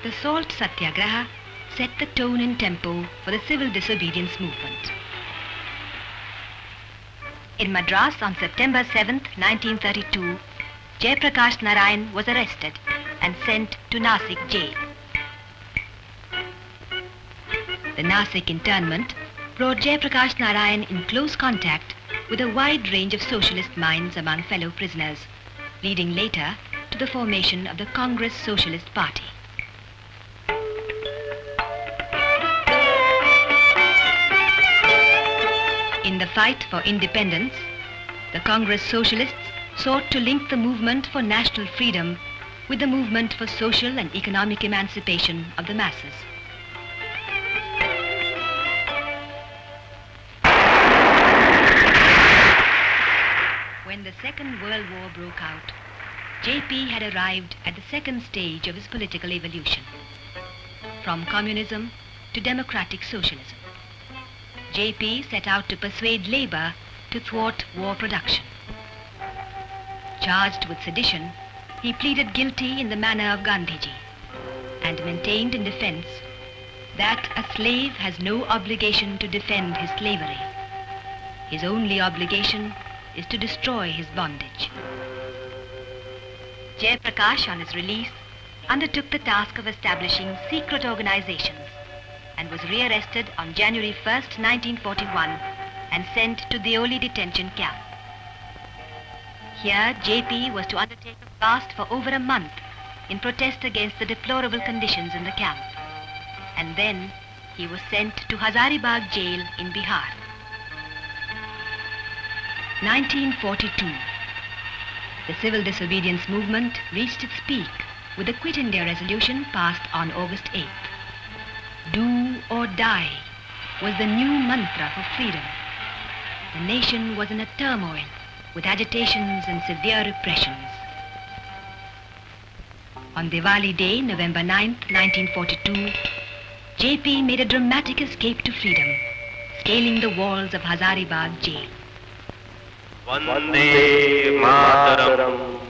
The Salt Satyagraha set the tone and tempo for the civil disobedience movement. In Madras on September 7, 1932, Jayprakash Narayan was arrested and sent to Nasik jail. The Nasik internment brought Jayprakash Narayan in close contact with a wide range of socialist minds among fellow prisoners, leading later to the formation of the Congress Socialist Party. In the fight for independence, the Congress Socialists sought to link the movement for national freedom with the movement for social and economic emancipation of the masses. When the Second World War broke out, JP had arrived at the second stage of his political evolution, from communism to democratic socialism. JP set out to persuade labor to thwart war production. Charged with sedition, he pleaded guilty in the manner of Gandhiji and maintained in defense that a slave has no obligation to defend his slavery. His only obligation is to destroy his bondage. Jayprakash, on his release, undertook the task of establishing secret organizations and was rearrested on January 1st, 1941 and sent to the Oli detention camp. Here, JP was to undertake a fast for over a month in protest against the deplorable conditions in the camp. And then he was sent to Hazaribagh jail in Bihar. 1942. The civil disobedience movement reached its peak with the Quit India resolution passed on August 8th. Do or die was the new mantra for freedom. The nation was in a turmoil with agitations and severe repressions. On Diwali Day, November 9th, 1942, JP made a dramatic escape to freedom, scaling the walls of Hazaribagh jail. Vande Mataram.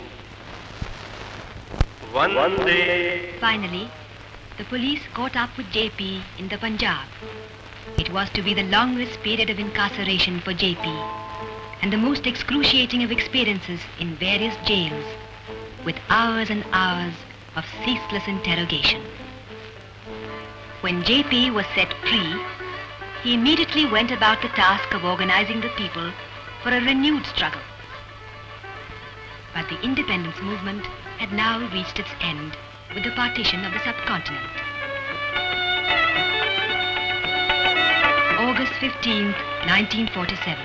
Vande. Finally, the police caught up with JP in the Punjab. It was to be the longest period of incarceration for JP and the most excruciating of experiences in various jails, with hours and hours of ceaseless interrogation. When JP was set free, he immediately went about the task of organizing the people for a renewed struggle. But the independence movement had now reached its end with the partition of the subcontinent. August 15th, 1947.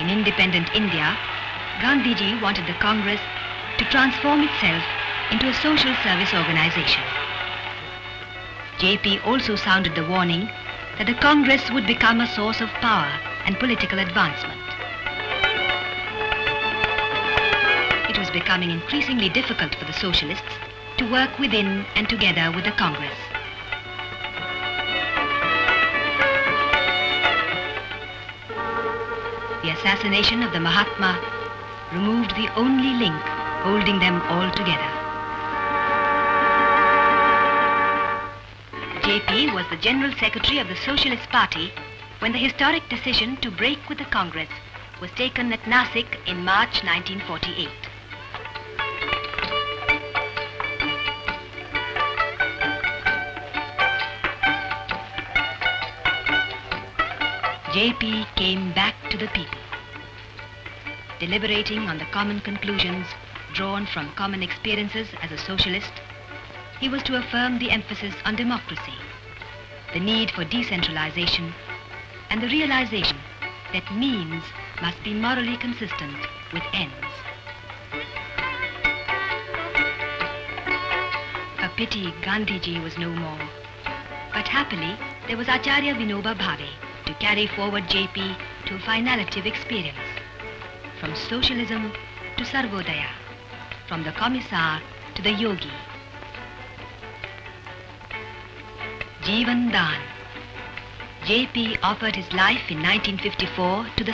In independent India, Gandhiji wanted the Congress to transform itself into a social service organization. JP also sounded the warning that the Congress would become a source of power and political advancement. It was becoming increasingly difficult for the socialists to work within and together with the Congress. The assassination of the Mahatma removed the only link holding them all together. JP was the General Secretary of the Socialist Party when the historic decision to break with the Congress was taken at Nasik in March 1948. JP came back to the people. Deliberating on the common conclusions drawn from common experiences as a socialist, he was to affirm the emphasis on democracy, the need for decentralization, and the realization that means must be morally consistent with ends. A pity Gandhiji was no more, but happily there was Acharya Vinoba Bhave to carry forward JP to a finality of experience, from socialism to Sarvodaya, from the commissar to the yogi. Jeevan Dan. JP offered his life in 1954 to the